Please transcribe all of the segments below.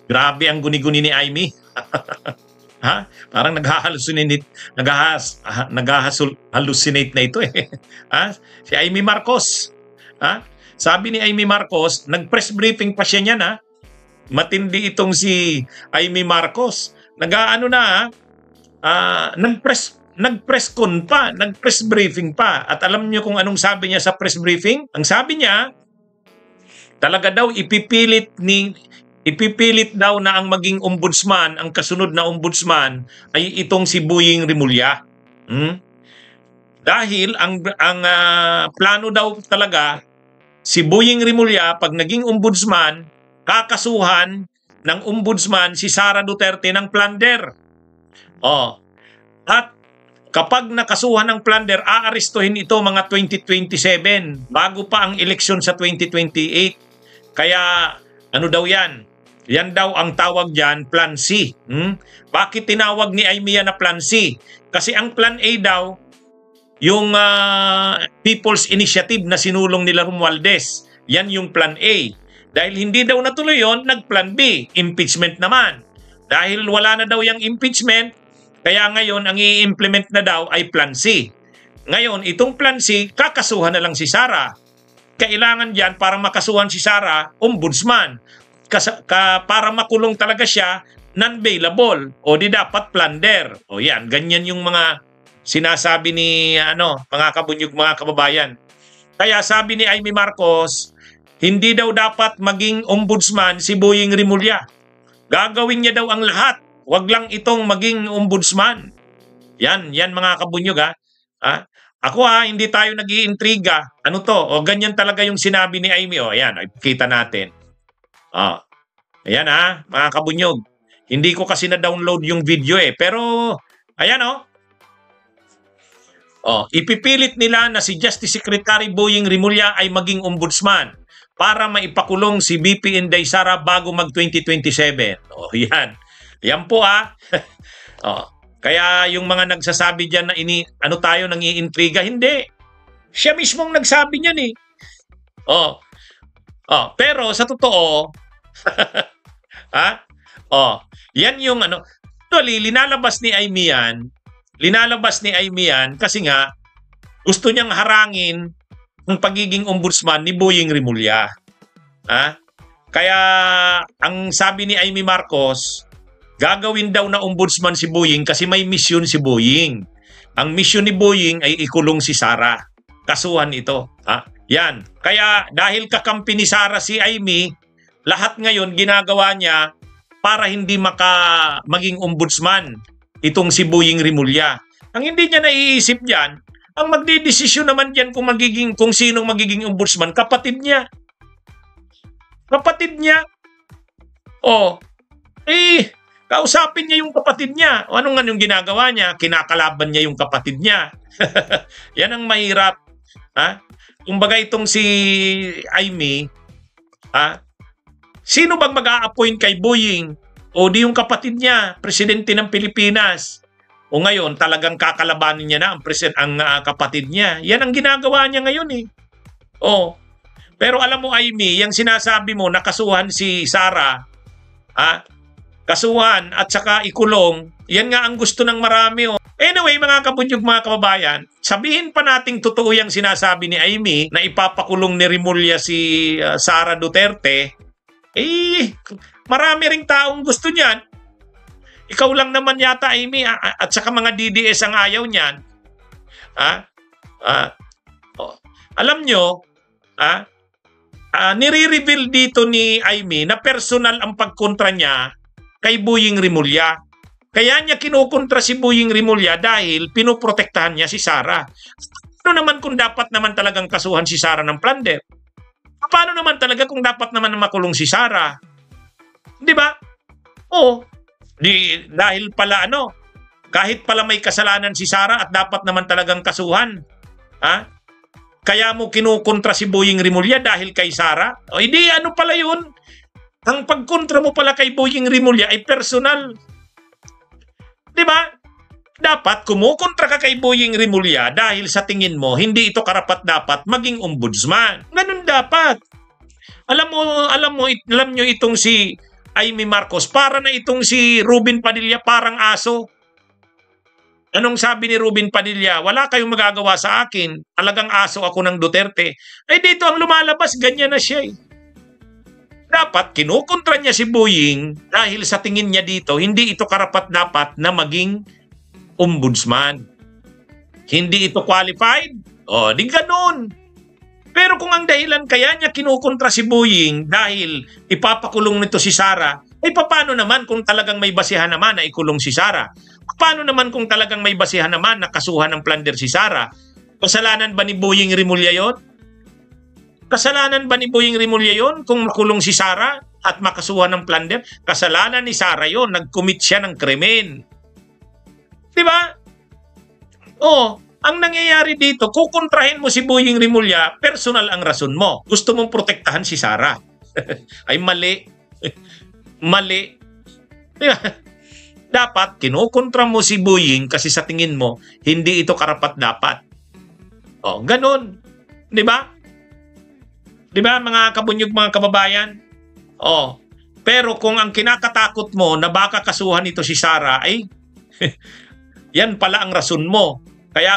Grabe ang guni-guni ni Amy. Ha? Parang nag-hallucinate na ito eh. Ha? Si Amy Marcos. Ha? Sabi ni Amy Marcos, nag-press briefing pa siya niyan ha. Matindi itong si Amy Marcos. Nag-press briefing pa. At alam niyo kung anong sabi niya sa press briefing? Ang sabi niya, talaga daw ipipilit daw na ang maging ombudsman, ang kasunod na ombudsman ay itong si Boying Rimulya. Dahil ang plano daw talaga si Boying Rimulya pag naging ombudsman, kakasuhan ng ombudsman si Sara Duterte ng plunder. At kapag nakasuhan ng plunder, aarestuhin ito mga 2027 bago pa ang eleksyon sa 2028. Kaya ano daw yan? Yan daw ang tawag dyan, Plan C. Bakit tinawag ni Aimee na Plan C? Kasi ang Plan A daw, yung People's Initiative na sinulong nila Romualdez. Yan yung Plan A. Dahil hindi daw natuloy yon, nag-Plan B. Impeachment naman. Dahil wala na daw yung impeachment, kaya ngayon ang i-implement na daw ay Plan C. Ngayon, itong Plan C, kakasuhan na lang si Sara. Kailangan dyan para makasuhan si Sara, ombudsman. Para makulong talaga siya, non-bailable. O di dapat plunder. O yan, ganyan yung mga sinasabi ni mga kabunyog, mga kababayan. Kaya sabi ni Aimee Marcos, hindi daw dapat maging ombudsman si Boying Rimulya. Gagawin niya daw ang lahat. Wag lang itong maging ombudsman. Yan mga kabunyog ha. Ako hindi tayo nag-iintriga. Ano to? O ganyan talaga yung sinabi ni Aimee. O ayan, kita natin. Ayan mga kabunyog. Hindi ko kasi na-download yung video pero ayan ipipilit nila na si Justice Secretary Boying Rimulya ay maging ombudsman para maipakulong si BP Inday Sara bago mag-2027. Yan. Yan po Kaya yung mga nagsasabi dyan na tayo nang-iintriga, hindi. Siya mismong nagsabi niyan eh. Pero sa totoo, yan yung actually, linalabas ni Aimee yan kasi nga gusto niyang harangin ang pagiging ombudsman ni Boying Rimulya. Kaya ang sabi ni Aimee Marcos, gagawin daw na ombudsman si Boying kasi may misyon si Boying. Ang misyon ni Boying ay ikulong si Sara. Kasuhan ito. Yan. Kaya dahil kakampi ni Sara si Aimee, lahat ngayon ginagawa niya para hindi maging ombudsman itong si Boying Rimulya. Ang hindi niya naiisip diyan, ang magdidesisyon naman diyan kung sinong magiging ombudsman, kapatid niya. Kapatid niya. Kausapin niya yung kapatid niya. Ano nga yung ginagawa niya? Kinakalaban niya yung kapatid niya. Yan ang mahirap. Kumbaga itong si Aimee, sino bang mag-a-appoint kay Boying? O di yung kapatid niya, presidente ng Pilipinas. O ngayon, talagang kakalabanin niya na ang kapatid niya. Yan ang ginagawa niya ngayon eh. Pero alam mo Aimee, yung sinasabi mo, nakasuhan si Sara, kasuhan at saka ikulong, yan nga ang gusto ng marami. Anyway, mga kabunyog, mga kababayan, sabihin pa nating totoo yung sinasabi ni Aimee na ipapakulong ni Rimulya si Sara Duterte, marami ring taong gusto niyan. Ikaw lang naman yata, Aimee, at saka mga DDS ang ayaw niyan. Alam nyo, nire-reveal dito ni Aimee na personal ang pagkontra niya kay Boying Rimulya. Kaya niya kinukontra si Boying Rimulya dahil pinoprotektahan niya si Sara. Ano naman kung dapat naman talagang kasuhan si Sara ng plunder? Paano naman talaga kung dapat naman makulong si Sara? Di ba? Dahil pala kahit pala may kasalanan si Sara at dapat naman talagang kasuhan. Kaya mo kinukontra si Boying Rimulya dahil kay Sara? Hindi pala yun? Ang pagkontra mo pala kay Boying Rimulya ay personal. Di ba? Dapat kumukontra ka kay Boying Rimulya dahil sa tingin mo hindi ito karapat-dapat maging ombudsman. Ganun dapat. Alam nyo itong si Amy Marcos, para na itong si Ruben Padilla parang aso. Anong sabi ni Ruben Padilla? Wala kayong magagawa sa akin. Talagang aso ako ng Duterte. Eh dito ang lumalabas, ganyan na siya eh. Dapat kinukontra niya si Boying dahil sa tingin niya dito, hindi ito karapat-dapat na maging ombudsman. Hindi ito qualified? O, di ganun. Pero kung ang dahilan kaya niya kinukontra si Boying dahil ipapakulong nito si Sara, ay paano naman kung talagang may basihan naman na ikulong si Sara? Paano naman kung talagang may basihan naman na kasuhan ng plunder si Sara? Kasalanan ba ni Boying Rimulya yun? Kasalanan ba ni Boying Rimulya yun kung makulong si Sara at makasuhan ng plunder? Kasalanan ni Sara yun. Nag-commit siya ng krimen. Diba? Oh, ang nangyayari dito, kukontrahin mo si Boying Rimulya, personal ang rason mo. Gusto mong protektahan si Sara. Ay mali. Mali. Diba? Dapat kinukontra mo si Boying kasi sa tingin mo, hindi ito karapat-dapat. O, ganun. Di ba? Di ba, mga kabunyog, mga kababayan? O, pero kung ang kinakatakot mo na baka kasuhan ito si Sara, ay, yan pala ang rason mo. Kaya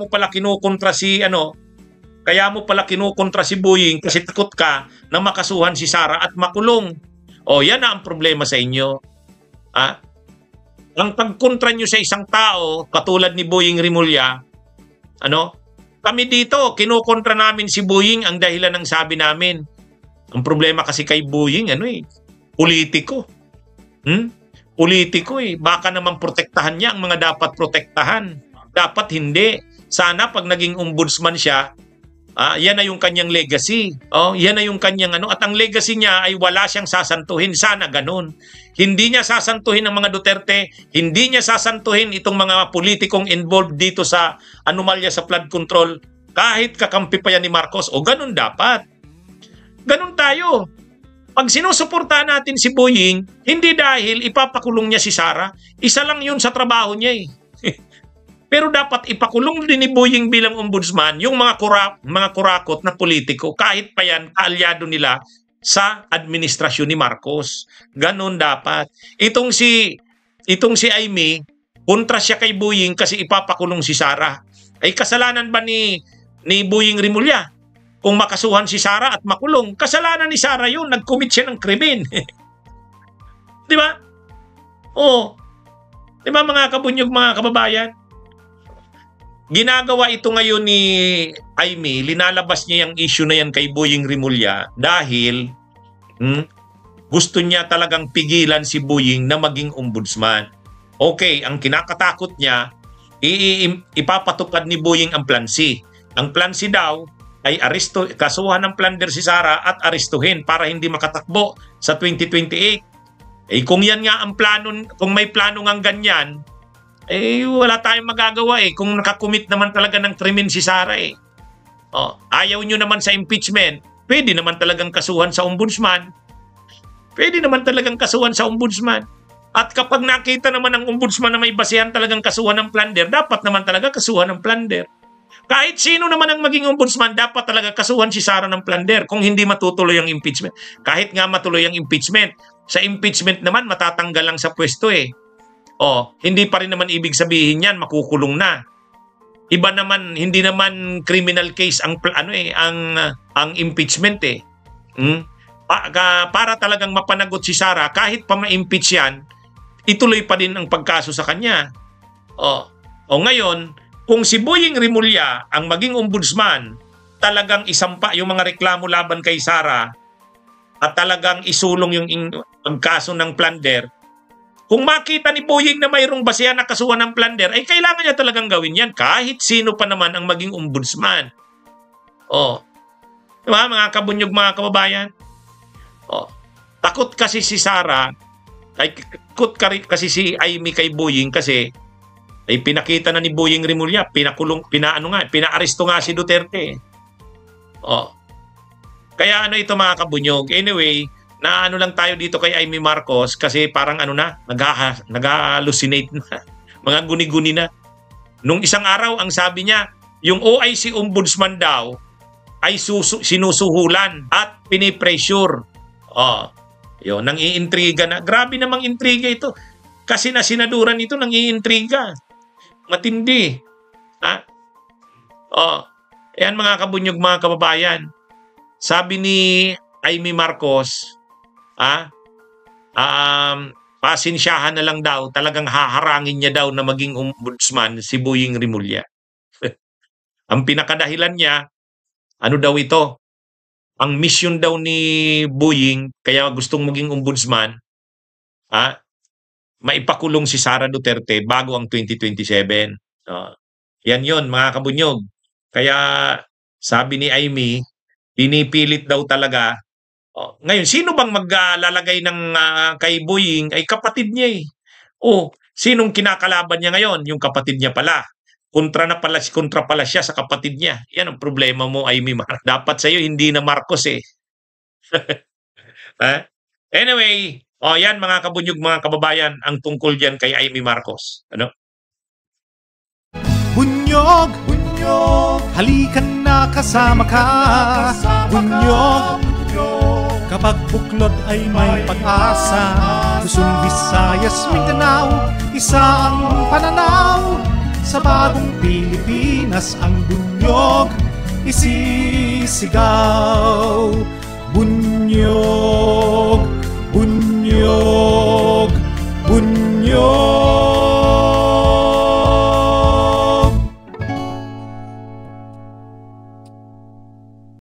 mo pala kinukontra si, kaya mo pala kinukontra si Boying kasi takot ka na makasuhan si Sara at makulong. O, yan na ang problema sa inyo. Ha? Ang pagkontra nyo sa isang tao, katulad ni Boying Rimulya, kami dito, kinukontra namin si Boying ang dahilan ng sabi namin. Ang problema kasi kay Boying, politiko. Politiko eh. Baka naman protektahan niya ang mga dapat protektahan. Dapat hindi. Sana pag naging ombudsman siya, yan na yung kanyang legacy. Yan na yung kanyang At ang legacy niya ay wala siyang sasantuhin. Sana ganun. Hindi niya sasantuhin ang mga Duterte. Hindi niya sasantuhin itong mga politikong involved dito sa anomalya sa flood control. Kahit kakampi pa yan ni Marcos. O ganun dapat. Ganun tayo. Pag sinusuportahan natin si Boying, hindi dahil ipapakulong niya si Sara. Isa lang yun sa trabaho niya eh. Pero dapat ipakulong din ni Boying bilang ombudsman yung mga kurakot na politiko kahit pa yan kaalyado nila sa administrasyon ni Marcos. Ganon dapat. Itong si Amy, kontra siya kay Boying kasi ipapakulong si Sara. Ay kasalanan ba ni Boying Rimulya kung makasuhan si Sara at makulong? Kasalanan ni Sara yun. Nag-commit siya ng krimen. Di ba? Oo. Di ba mga kabunyog, mga kababayan? Ginagawa ito ngayon ni Amy, linalabas niya yung issue na yan kay Boying Rimulya dahil gusto niya talagang pigilan si Boying na maging ombudsman. Okay, ang kinakatakot niya, ipapatupad ni Boying ang Plan C. Ang Plan C daw ay kasuhan ng plunder si Sara at arestuhin para hindi makatakbo sa 2028. Kung yan nga ang plano, kung may plano ngang ganyan, wala tayong magagawa kung nakakumit naman talaga ng krimen si Sara ayaw nyo naman sa impeachment, pwede naman talagang kasuhan sa ombudsman. Pwede naman talagang kasuhan sa ombudsman. At kapag nakita naman ng ombudsman na may basihan talagang kasuhan ng plunder, dapat naman talaga kasuhan ng plunder. Kahit sino naman ang maging ombudsman, dapat talaga kasuhan si Sara ng plunder kung hindi matutuloy ang impeachment. Kahit nga matuloy ang impeachment, sa impeachment naman matatanggal lang sa pwesto hindi pa rin naman ibig sabihin yan makukulong na. Iba naman, hindi naman criminal case ang impeachment para talagang mapanagot si Sara, kahit pa ma-impeach yan, ituloy pa din ang pagkaso sa kanya. Ngayon, kung si Boying Rimulya ang maging ombudsman, talagang isampa yung mga reklamo laban kay Sara at talagang isulong yung pagkaso ng plunder. Kung makita ni Boying na mayroong basihan na kasuhan ng plunder, ay kailangan niya talagang gawin yan kahit sino pa naman ang maging ombudsman. Diba, mga kabunyog, mga kababayan? Takot kasi si Sara, takot kasi si Amy kay Boying kasi ay pinakita na ni Boying Rimulya, pinaaresto nga si Duterte. Kaya ito mga kabunyog. Anyway, na lang tayo dito kay Amy Marcos kasi parang nag-hallucinate na. Mga guni-guni na. Nung isang araw, ang sabi niya, yung OIC ombudsman daw ay sinusuhulan at pinipressure. Yun, nang-iintriga na. Grabe namang intriga ito. Kasi na sinaduran ito, nang-iintriga. Matindi. Ha? Oh, ayan mga kabunyog, mga kababayan. Sabi ni Amy Marcos, pasensyahan na lang daw, talagang haharangin niya daw na maging ombudsman si Boying Rimulya. Ang pinakadahilan niya, ano daw ito? Ang mission daw ni Boying, kaya gustong maging ombudsman, maipakulong si Sara Duterte bago ang 2027. Yan yon mga kabunyog. Kaya sabi ni Amy, pinipilit daw talaga. Ngayon, sino bang maglalagay ng kay Boying? Ay kapatid niya eh. Sinong kinakalaban niya ngayon? Yung kapatid niya pala. Kontra pala siya sa kapatid niya. Yan ang problema mo, Amy. Dapat sa'yo hindi na Marcos eh. Anyway, yan mga kabunyog, mga kababayan, ang tungkol diyan kay Amy Marcos. Ano? Bunyog, bunyog, halikan na kasama ka. Bunyog, kapag buklod ay may pag-asa. Luzon, Visayas, Mindanao, isa ang pananaw. Sa bagong Pilipinas ang bunyog isisigaw. Bunyog.